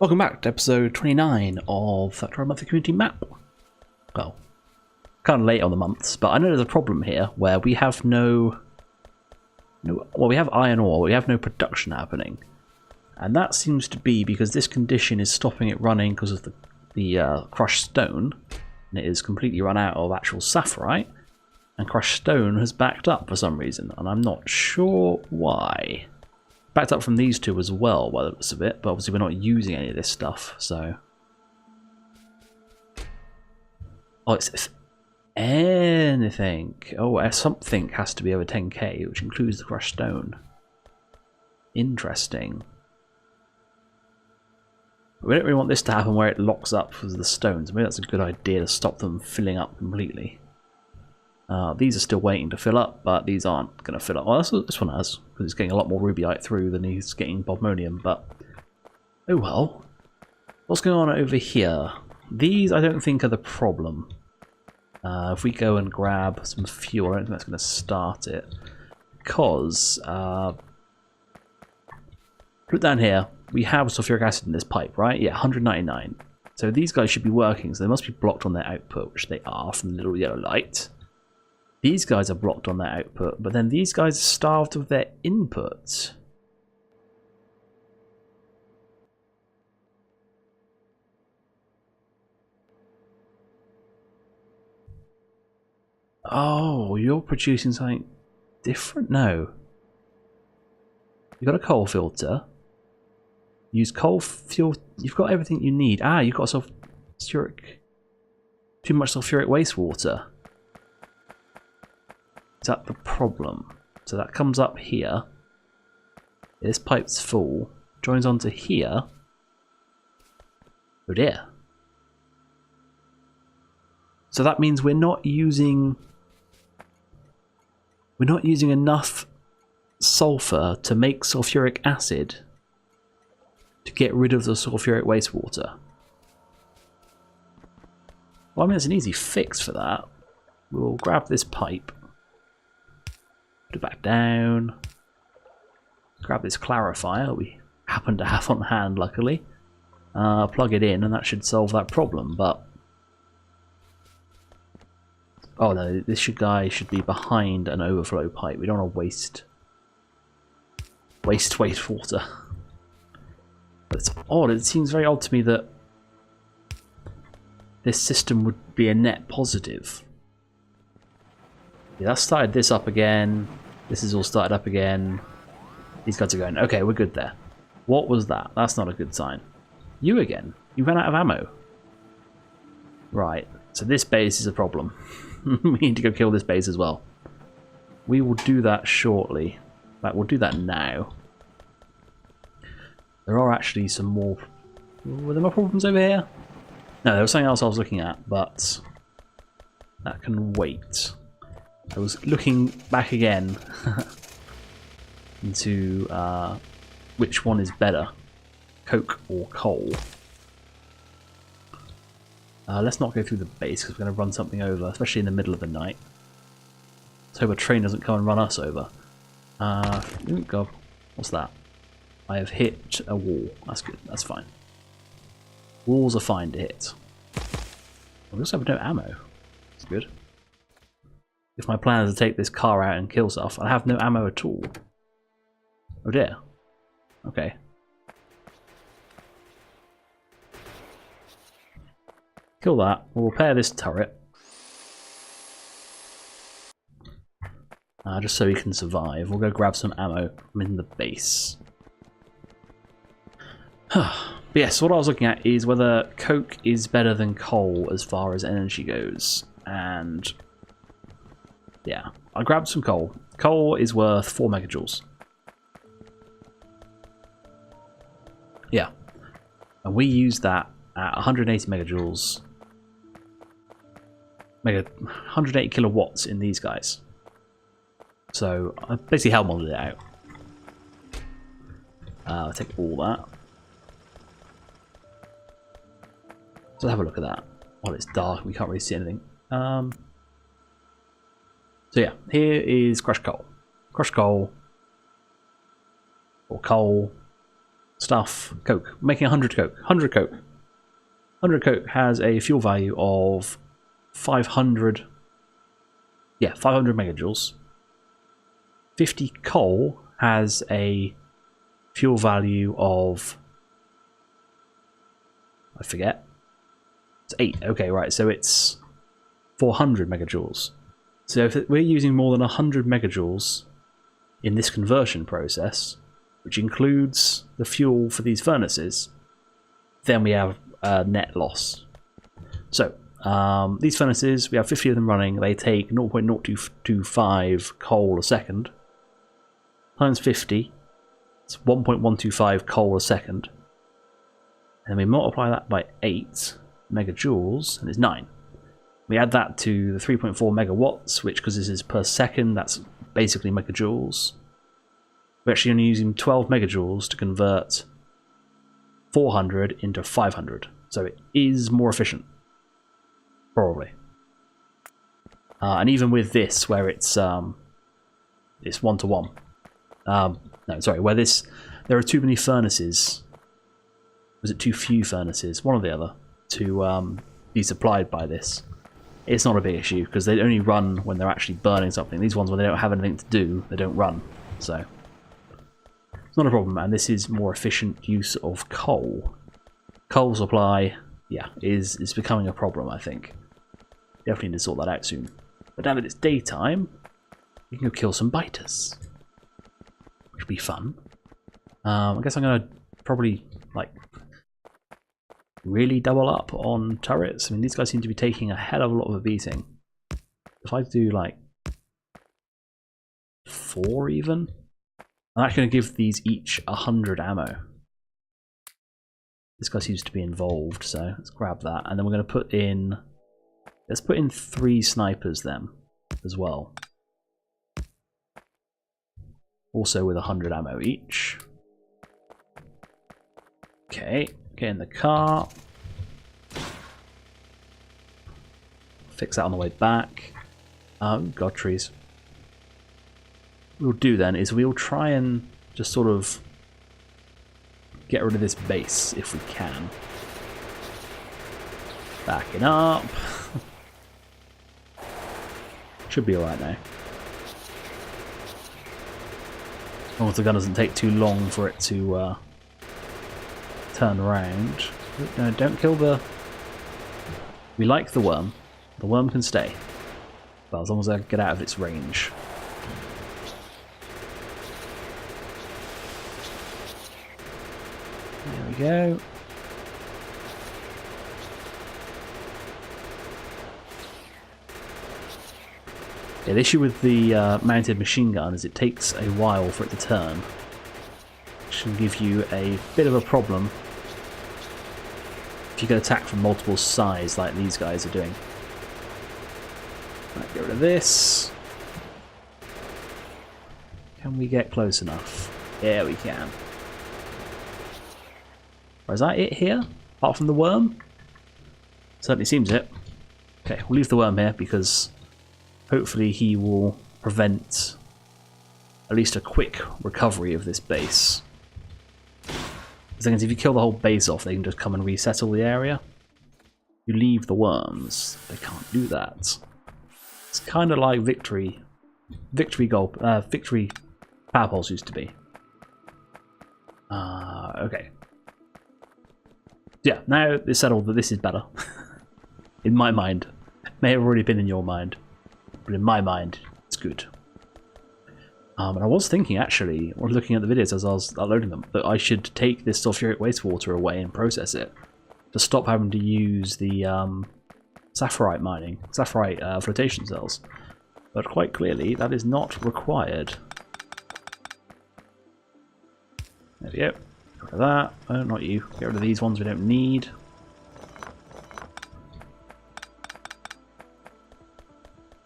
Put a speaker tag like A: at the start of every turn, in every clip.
A: Welcome back to episode 29 of Factorio Monthly Community Map. Well, kind of late on the months, but I know there's a problem here where we have well, we have iron ore, but we have no production happening. And that seems to be because this condition is stopping it running because of the crushed stone, and it is completely run out of actual sapphirite, and crushed stone has backed up for some reason, and I'm not sure why. Backed up from these two as well, by the looks of it, but obviously we're not using any of this stuff, so... Oh, it's anything. Oh, something has to be over 10k, which includes the crushed stone. Interesting. We don't really want this to happen where it locks up with the stones. Maybe that's a good idea to stop them filling up completely. These are still waiting to fill up, but these aren't going to fill up. Well, this one has, because it's getting a lot more rubyite through than he's getting bobmonium, but oh well. What's going on over here? These I don't think are the problem. If we go and grab some fuel, I don't think that's going to start it, because put down here, we have sulfuric acid in this pipe, right? Yeah, 199. So these guys should be working, so they must be blocked on their output, which they are from the little yellow light. These guys are blocked on their output, but then these guys are starved of their input. Oh, you're producing something different? No. You've got a coal filter. Use coal fuel. You've got everything you need. Ah, you've got sulfuric. Too much sulfuric wastewater. Is that the problem? So that comes up here. This pipe's full. Joins onto here. Oh dear. So that means we're not using enough sulfur to make sulfuric acid to get rid of the sulfuric wastewater. Well, I mean, it's an easy fix for that. We'll grab this pipe. Put it back down. Grab this clarifier we happen to have on hand, luckily. Plug it in, and that should solve that problem. But oh no, this guy should be behind an overflow pipe. We don't want to waste water. But it's odd. It seems very odd to me that this system would be a net positive. Yeah, that started this up again. This is all started up again. These guys are going, okay, we're good there. What was that? That's not a good sign. You again. You ran out of ammo. Right. So this base is a problem. We need to go kill this base as well. We will do that shortly. But we'll do that now. There are actually some more... Were there more problems over here? No, there was something else I was looking at, but that can wait. I was looking back again into which one is better, coke or coal. Let's not go through the base because we're going to run something over, especially in the middle of the night. Let's hope a train doesn't come and run us over. Oh God, what's that? I have hit a wall. That's good, that's fine. Walls are fine to hit. We also have no ammo. That's good. If my plan is to take this car out and kill stuff, I have no ammo at all. Oh dear. Okay. Kill that. We'll repair this turret. Just so we can survive. We'll go grab some ammo from in the base. But yes, what I was looking at is whether coke is better than coal as far as energy goes. And yeah, I grabbed some coal. Coal is worth 4 megajoules. Yeah. And we use that at 180 megajoules. 180 kilowatts in these guys. So I basically hell modded it out. I'll take all that. So let's have a look at that. Well, it's dark, we can't really see anything. So yeah, here is crushed coal. Crushed coal, or coal, stuff. Coke. Making 100 coke. 100 coke. 100 coke has a fuel value of 500. Yeah, 500 megajoules. 50 coal has a fuel value of, I forget. It's 8. Okay, right. So it's 400 megajoules. So if we're using more than 100 megajoules in this conversion process, which includes the fuel for these furnaces, then we have a net loss. So these furnaces, we have 50 of them running. They take 0.0225 coal a second. Times 50, it's 1.125 coal a second. And we multiply that by 8 megajoules, and it's 9. We add that to the 3.4 megawatts, which, because this is per second, that's basically megajoules. We're actually only using 12 megajoules to convert 400 into 500. So it is more efficient. Probably. And even with this, where it's 1-to-1. No, sorry, where there are too many furnaces. Was it too few furnaces? One or the other. To be supplied by this. It's not a big issue, because they only run when they're actually burning something. These ones, when they don't have anything to do, they don't run. So it's not a problem, and this is more efficient use of coal. Coal supply, yeah, is becoming a problem, I think. Definitely need to sort that out soon. But now that it's daytime, we can go kill some biters. Which will be fun. I guess I'm going to probably, like, really double up on turrets. I mean, these guys seem to be taking a hell of a lot of a beating. If I do, like, 4 even, I'm actually going to give these each 100 ammo. This guy seems to be involved, so let's grab that. And then we're going to put in... Let's put in 3 snipers then, as well. Also with 100 ammo each. Okay, get in the car. Fix that on the way back. God, trees. What we'll do then is we'll try and just sort of get rid of this base if we can. Backing up. Should be alright now. As long as the gun doesn't take too long for it to turn around. No, don't kill the... We like the worm. The worm can stay. Well, as long as I get out of its range. There we go. Yeah, the issue with the mounted machine gun is it takes a while for it to turn, which can give you a bit of a problem if you get attacked from multiple sides like these guys are doing. Right, get rid of this. Can we get close enough? Yeah, we can. Or is that it here? Apart from the worm? Certainly seems it. Okay, we'll leave the worm here because hopefully he will prevent at least a quick recovery of this base. The thing is, if you kill the whole base off, they can just come and resettle the area. You leave the worms, they can't do that. It's kind of like victory power poles used to be. Okay. Yeah, now it's settled that this is better. In my mind. It may have already been in your mind. But in my mind, it's good. And I was thinking, actually, or looking at the videos as I was uploading them, that I should take this sulfuric wastewater away and process it. To stop having to use the sapphirite mining, sapphirite flotation cells. But quite clearly, that is not required. There we go. Get rid of that. Oh, not you. Get rid of these ones we don't need.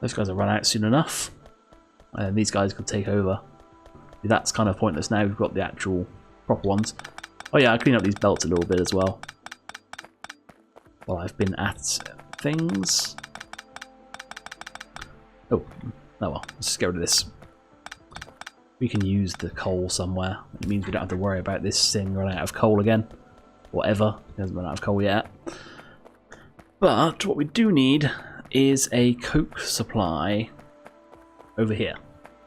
A: Those guys will run out soon enough. And these guys could take over. That's kind of pointless now. We've got the actual proper ones. Oh yeah, I'll clean up these belts a little bit as well. While I've been at things. Oh well. Let's just get rid of this. We can use the coal somewhere. It means we don't have to worry about this thing running out of coal again. Whatever. It hasn't run out of coal yet. But what we do need is a coke supply over here.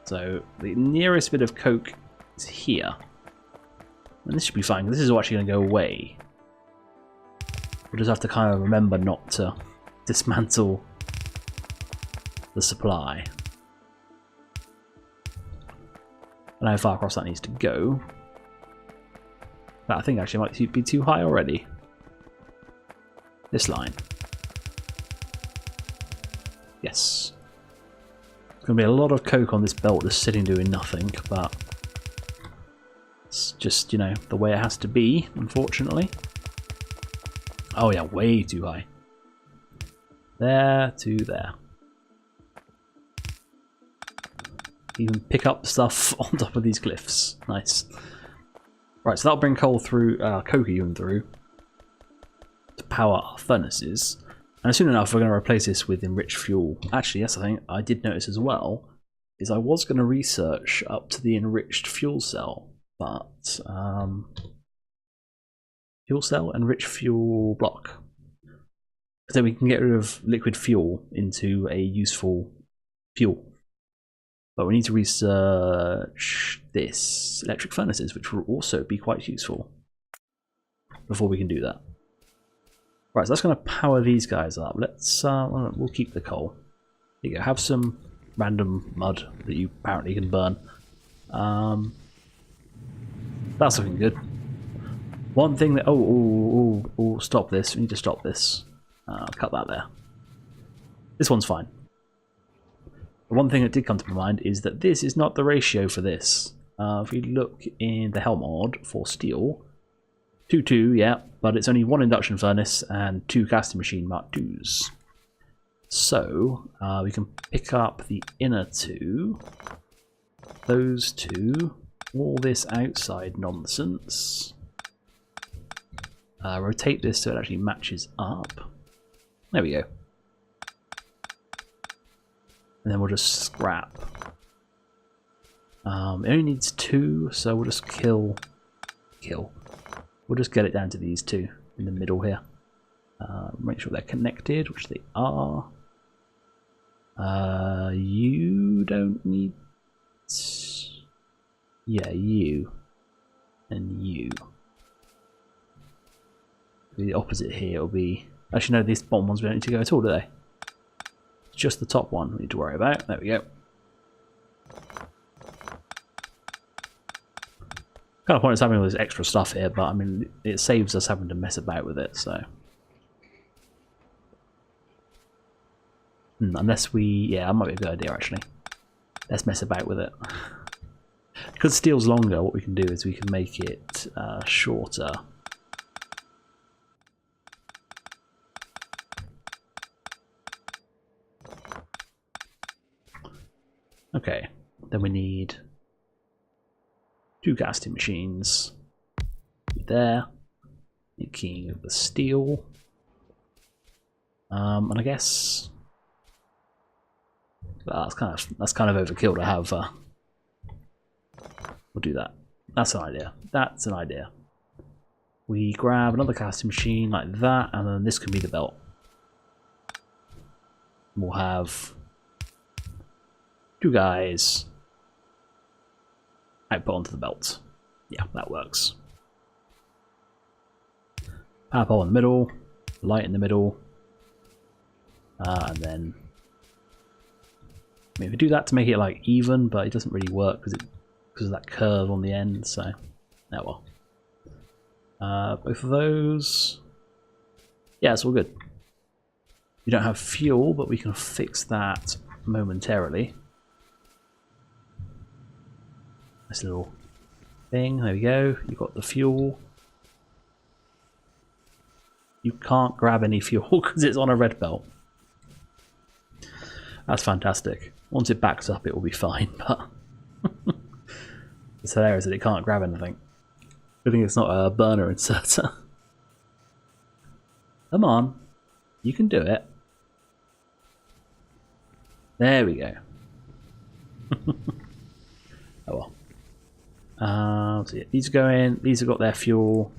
A: So the nearest bit of coke is here. And this should be fine, because this is actually going to go away. We'll just have to kind of remember not to dismantle the supply. I don't know how far across that needs to go. But I think actually it might be too high already. This line. Yes. There's going to be a lot of coke on this belt just sitting doing nothing, but it's just, you know, the way it has to be, unfortunately. Oh yeah, way too high. There to there. Even pick up stuff on top of these cliffs. Nice. Right, so that'll bring coal through, coke even through to power our furnaces. And soon enough, we're going to replace this with enriched fuel. Actually, yes, I think I did notice as well, is I was going to research up to the enriched fuel cell, but fuel cell, enriched fuel block. So we can get rid of liquid fuel into a useful fuel. But we need to research this electric furnaces, which will also be quite useful before we can do that. Right, so that's going to power these guys up. Let's we'll keep the coal. There you go. Have some random mud that you apparently can burn. That's looking good. One thing that stop this. We need to stop this. Cut that there. This one's fine. The one thing that did come to my mind is that this is not the ratio for this. If we look in the Helm mod for steel, 2-2, yeah, but it's only one induction furnace and 2 casting machine Mark IIs. So we can pick up the inner 2, those 2, all this outside nonsense. Rotate this so it actually matches up. There we go. And then we'll just scrap. It only needs 2, so we'll just kill. We'll just get it down to these 2 in the middle here. Make sure they're connected, which they are. You don't need. Yeah, you and you. The opposite here will be. Actually, no, these bottom ones we don't need to go at all, do they? Just the top one we need to worry about. There we go. Kind of pointless having all this extra stuff here, but I mean, it saves us having to mess about with it, so. Unless we, yeah, that might be a good idea actually. Let's mess about with it. Because steel's longer, what we can do is we can make it shorter. Okay, then we need 2 casting machines there, making the steel, and I guess that's kind of overkill to have. We'll do that. That's an idea. That's an idea. We grab another casting machine like that, and then this can be the belt. We'll have 2 guys output onto the belt. Yeah, that works. Power pole in the middle, light in the middle, and then I mean, we do that to make it like even, but it doesn't really work because of that curve on the end. So, oh well. Both of those, yeah, it's all good. We don't have fuel, but we can fix that momentarily. Nice little thing. There we go. You've got the fuel. You can't grab any fuel because it's on a red belt. That's fantastic. Once it backs up, it will be fine, but it's hilarious that it can't grab anything. Good thing it's not a burner inserter. Come on. You can do it. There we go. Oh well. So yeah, these are going. These have got their fuel.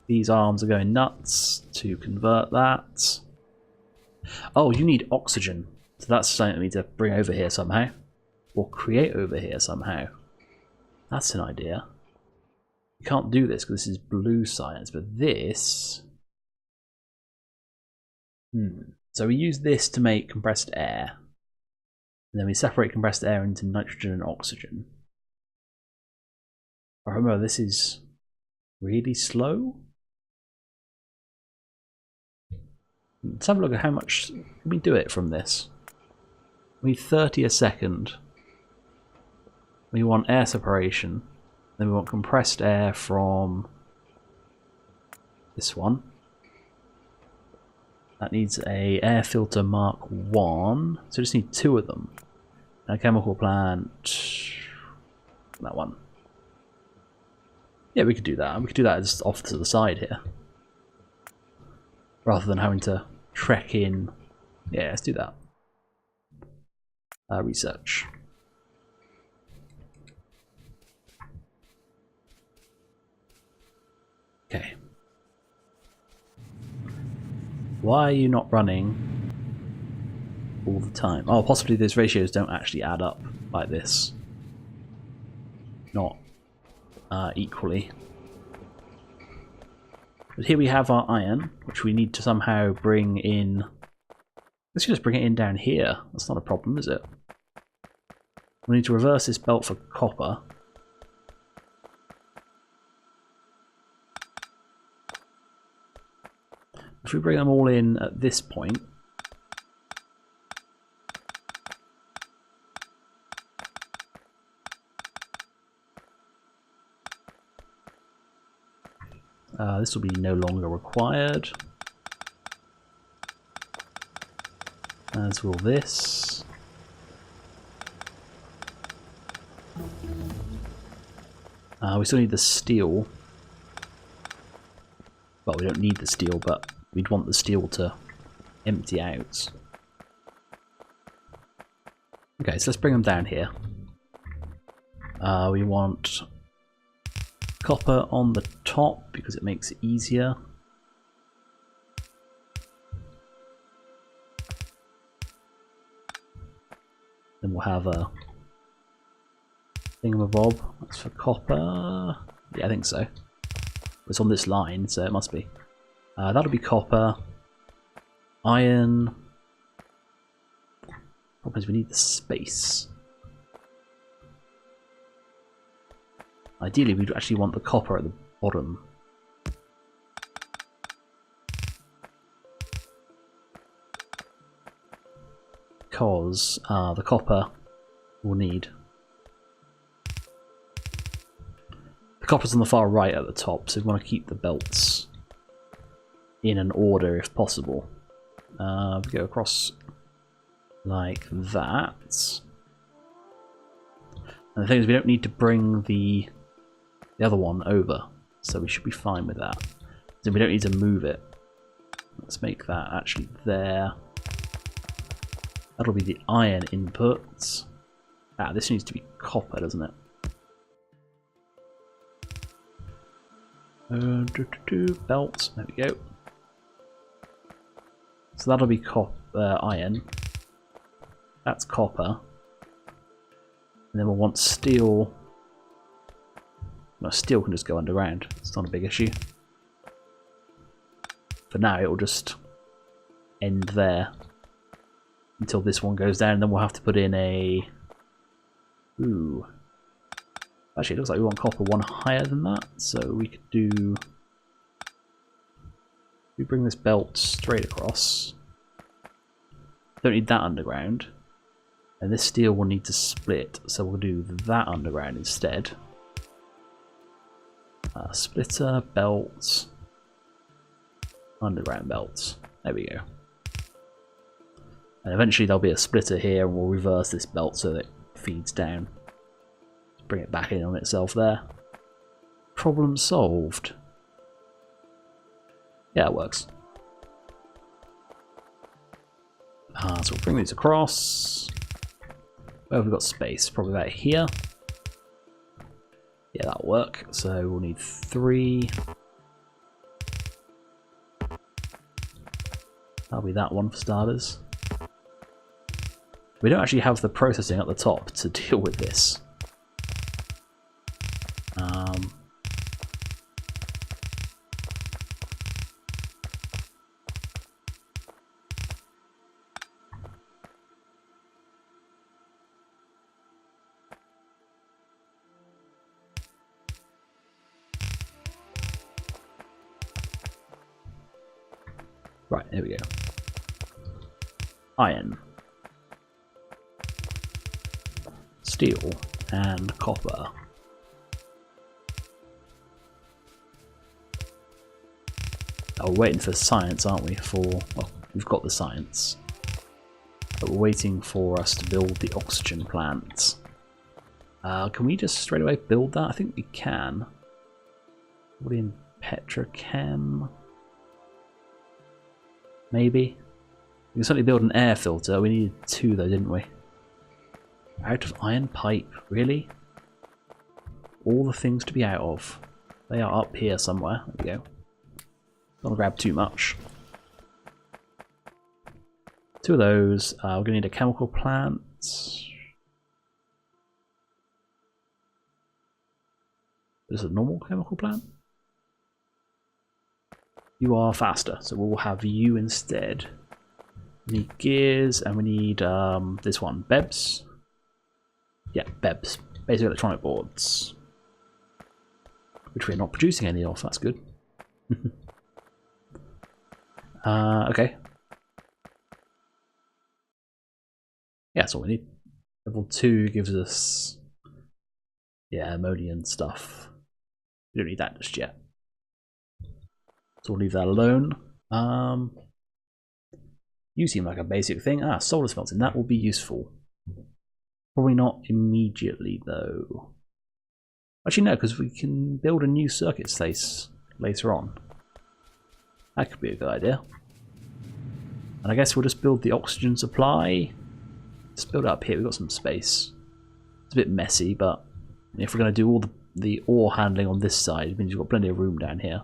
A: These arms are going nuts to convert that. Oh, you need oxygen. So that's something we need to bring over here somehow. Or create over here somehow. That's an idea. You can't do this because this is blue science, but this... So we use this to make compressed air. And then we separate compressed air into nitrogen and oxygen. I remember this is really slow. Let's have a look at how much we do it from this. We need 30 a second. We want air separation. Then we want compressed air from this one. That needs a air filter Mark 1. So we just need 2 of them. And a chemical plant. That one. Yeah, we could do that. We could do that just off to the side here. Rather than having to trek in. Yeah, let's do that. Research. Okay. Why are you not running all the time? Oh, possibly those ratios don't actually add up like this. Not equally. But here we have our iron, which we need to somehow bring in. Let's just bring it in down here. That's not a problem, is it? We need to reverse this belt for copper. If we bring them all in at this point, this will be no longer required, as will this. We still need the steel. Well, we don't need the steel, but we'd want the steel to empty out. Okay, so let's bring them down here. We want copper on the top because it makes it easier. Then we'll have a thingamabob. That's for copper. Yeah, I think so. It's on this line, so it must be. That'll be copper. Iron. Problem is we need the space. Ideally, we'd actually want the copper at the bottom. Because the copper will need. The copper's on the far right at the top, so we want to keep the belts in an order if possible. We go across like that. And the thing is, we don't need to bring the other one over, so we should be fine with that. So we don't need to move it. Let's make that actually there. That'll be the iron inputs. This needs to be copper, doesn't it? Belt, there we go. So that'll be iron. That's copper. And then we'll want steel. Well, steel can just go underground. It's not a big issue. For now, it will just end there until this one goes down. And then we'll have to put in a. Ooh. Actually, it looks like we want copper one higher than that, so we could do. We bring this belt straight across. Don't need that underground. And this steel will need to split, so we'll do that underground instead. Splitter, belts, underground belts. There we go. And eventually there'll be a splitter here, and we'll reverse this belt so that it feeds down. Bring it back in on itself there. Problem solved. Yeah, it works. So we'll bring these across. Where have we got space? Probably about here. Yeah, that'll work. So we'll need 3. That'll be that one for starters. We don't actually have the processing at the top to deal with this. Right, here we go. Iron, steel, and copper. Oh, we're waiting for science, aren't we? Well, we've got the science. But we're waiting for us to build the oxygen plant. Can we just straight away build that? I think we can. What in petrochem? Maybe. We can certainly build an air filter. We needed 2 though, didn't we? Out of iron pipe, really? All the things to be out of. They are up here somewhere. There we go. Don't want to grab too much. 2 of those. We're going to need a chemical plant. Is it a normal chemical plant? You are faster, so we'll have you instead. We need gears, and we need this one, BEBs. Yeah, BEBs, basic electronic boards, which we're not producing any of. That's good. Okay. Yeah, that's all we need. Level 2 gives us, yeah, ammonia and stuff. We don't need that just yet. So we'll leave that alone. You seem like a basic thing. Solar smelting. That will be useful. Probably not immediately, though. Actually, no, because we can build a new circuit space later on. That could be a good idea. And I guess we'll just build the oxygen supply. Let's build it up here. We've got some space. It's a bit messy, but if we're going to do all the ore handling on this side, it means we've got plenty of room down here.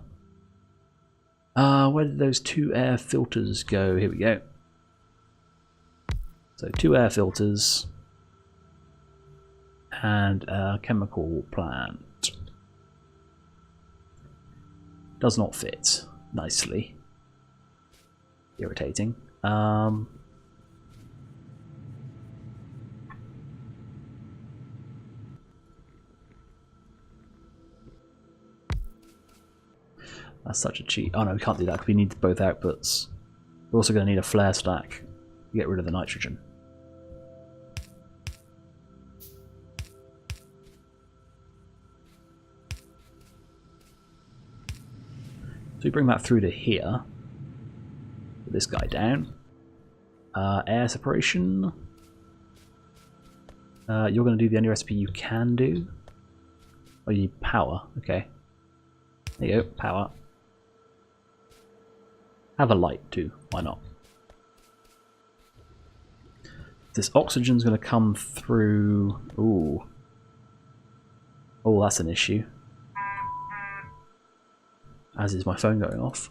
A: Where did those 2 air filters go? Here we go. So 2 air filters and a chemical plant. Does not fit nicely. Irritating. That's such a cheat. Oh no, we can't do that because we need both outputs. We're also going to need a flare stack to get rid of the nitrogen. So we bring that through to here. Put this guy down. Air separation. You're going to do the only recipe you can do. Oh, you need power. Okay. There you go. Power. Have a light too. Why not? This oxygen's going to come through. Ooh. Oh, that's an issue. As is my phone going off.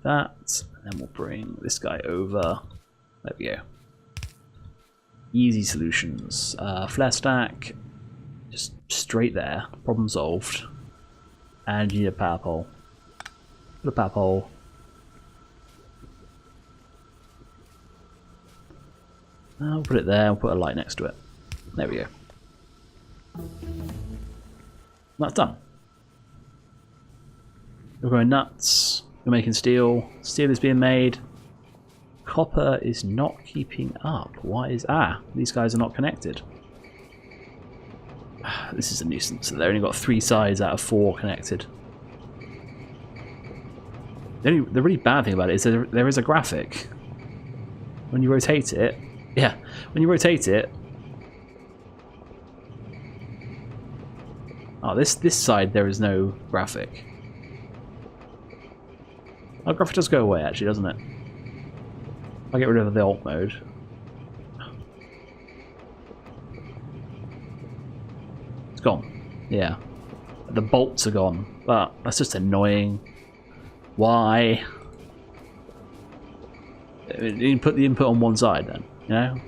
A: That, and then we'll bring this guy over. There we go. Easy solutions. Flare stack, just straight there. Problem solved. And you need a power pole. Put a power pole. We'll put it there. We'll put a light next to it. There we go. That's done. We're going nuts. We're making steel. Steel is being made. Copper is not keeping up. Why is... these guys are not connected. This is a nuisance. They've only got 3 sides out of 4 connected. The really bad thing about it is there is a graphic. When you rotate it... Yeah, when you rotate it... Oh, this side there is no graphic. Oh, graphic does go away, actually, doesn't it? I get rid of the alt mode. It's gone. Yeah. The bolts are gone. But that's just annoying. Why? You can put the input on one side then, you know?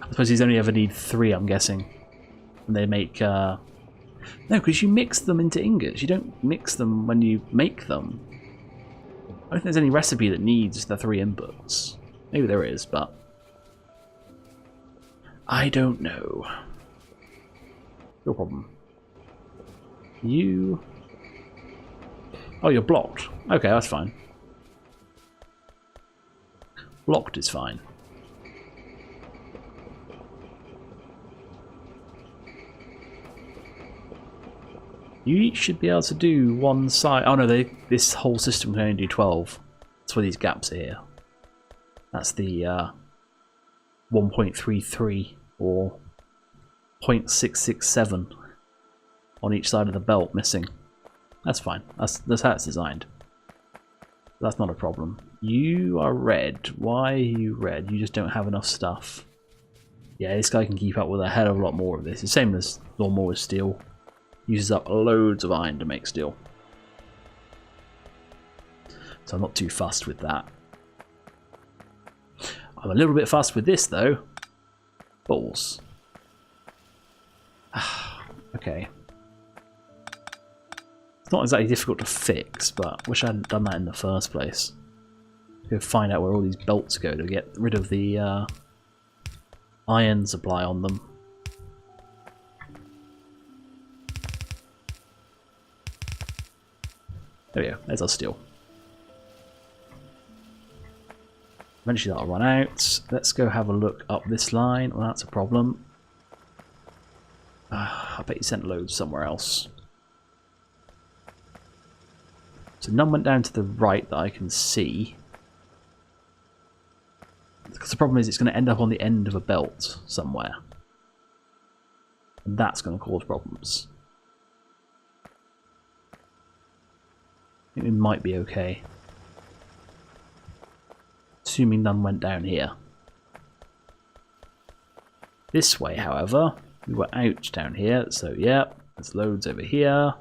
A: I suppose these only ever need 3, I'm guessing. And they make... No, because you mix them into ingots. You don't mix them when you make them. I don't think there's any recipe that needs the 3 inputs. Maybe there is, but... I don't know. No problem. You... Oh, you're blocked. Okay, that's fine. Blocked is fine. You each should be able to do one side. Oh no, this whole system can only do 12. That's why these gaps are here. That's the 1.33 or 0.667 on each side of the belt missing. That's fine. That's how it's designed. That's not a problem. You are red. Why are you red? You just don't have enough stuff. Yeah, this guy can keep up with a hell of a lot more of this. It's the same as lawnmower steel. Uses up loads of iron to make steel. So I'm not too fussed with that. I'm a little bit fussed with this though. Balls. Okay. It's not exactly difficult to fix, but I wish I hadn't done that in the first place. Go find out where all these belts go to get rid of the iron supply on them. There we go, there's our steel. Eventually that'll run out. Let's go have a look up this line. Well, that's a problem. I bet you sent loads somewhere else. So none went down to the right that I can see. Because the problem is it's going to end up on the end of a belt somewhere. And that's going to cause problems. I think we might be okay. Assuming none went down here. This way, however, we were out down here, so yeah, there's loads over here.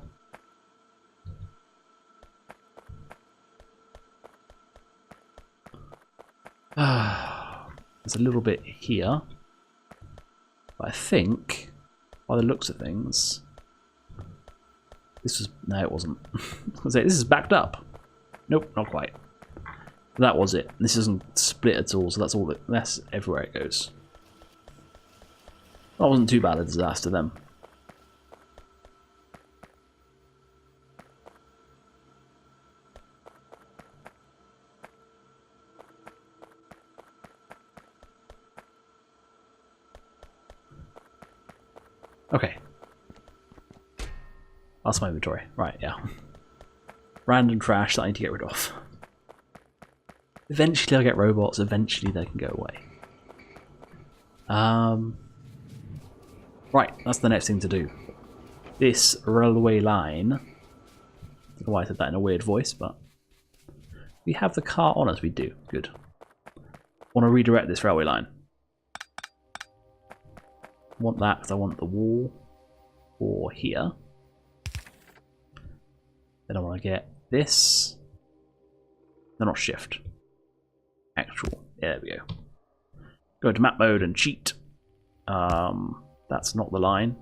A: There's a little bit here. But I think, by the looks of things, this was... no, it wasn't. I was gonna say, this is backed up. Nope, not quite. That was it. This isn't split at all, so that's everywhere it goes. That wasn't too bad a disaster then. Okay. That's my inventory. Right, yeah. Random trash that I need to get rid of. Eventually I'll get robots, eventually they can go away. Right, that's the next thing to do. This railway line... I don't know why I said that in a weird voice, but... we have the car on us, we do. Good. I want to redirect this railway line. I want that because I want the wall for here. Then I want to get this. No, not shift. Actual. Yeah, there we go. Go into map mode and cheat. That's not the line.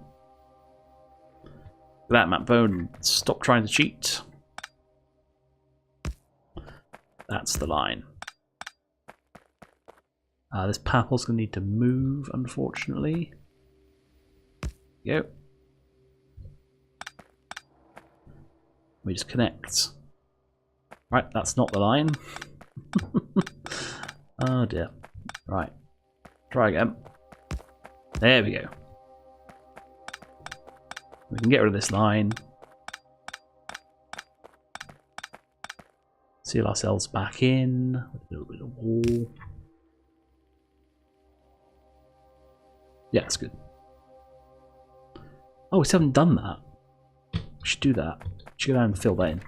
A: That map mode and stop trying to cheat. That's the line. This papple's going to need to move, unfortunately. There we go. We just connect. Right, that's not the line. Oh dear. Right. Try again. There we go. We can get rid of this line. Seal ourselves back in with a little bit of wall. Yeah, that's good. Oh, we still haven't done that. We should do that. We should go down and fill that in.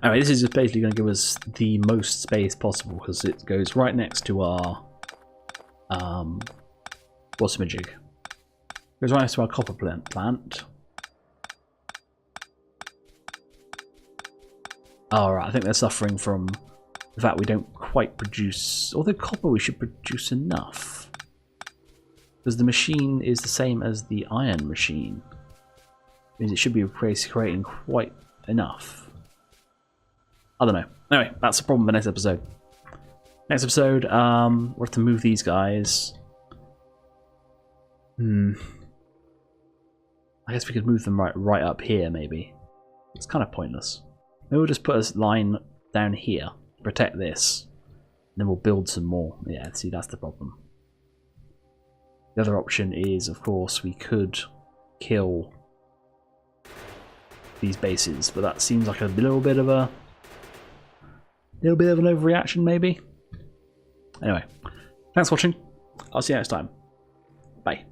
A: Anyway, this is just basically going to give us the most space possible because it goes right next to our what's-a-majig. Goes right next to our copper plant. Alright, I think they're suffering from the fact we don't quite produce... Although copper we should produce enough. Because the machine is the same as the iron machine. It means it should be creating quite enough. I don't know. Anyway, that's the problem for next episode. Next episode, we'll have to move these guys. I guess we could move them right up here, maybe. It's kind of pointless. Maybe we'll just put a line down here, protect this, and then we'll build some more. Yeah, see, that's the problem. The other option is, of course, we could kill these bases, but that seems like a little bit of an overreaction, maybe. Anyway, thanks for watching. I'll see you next time. Bye.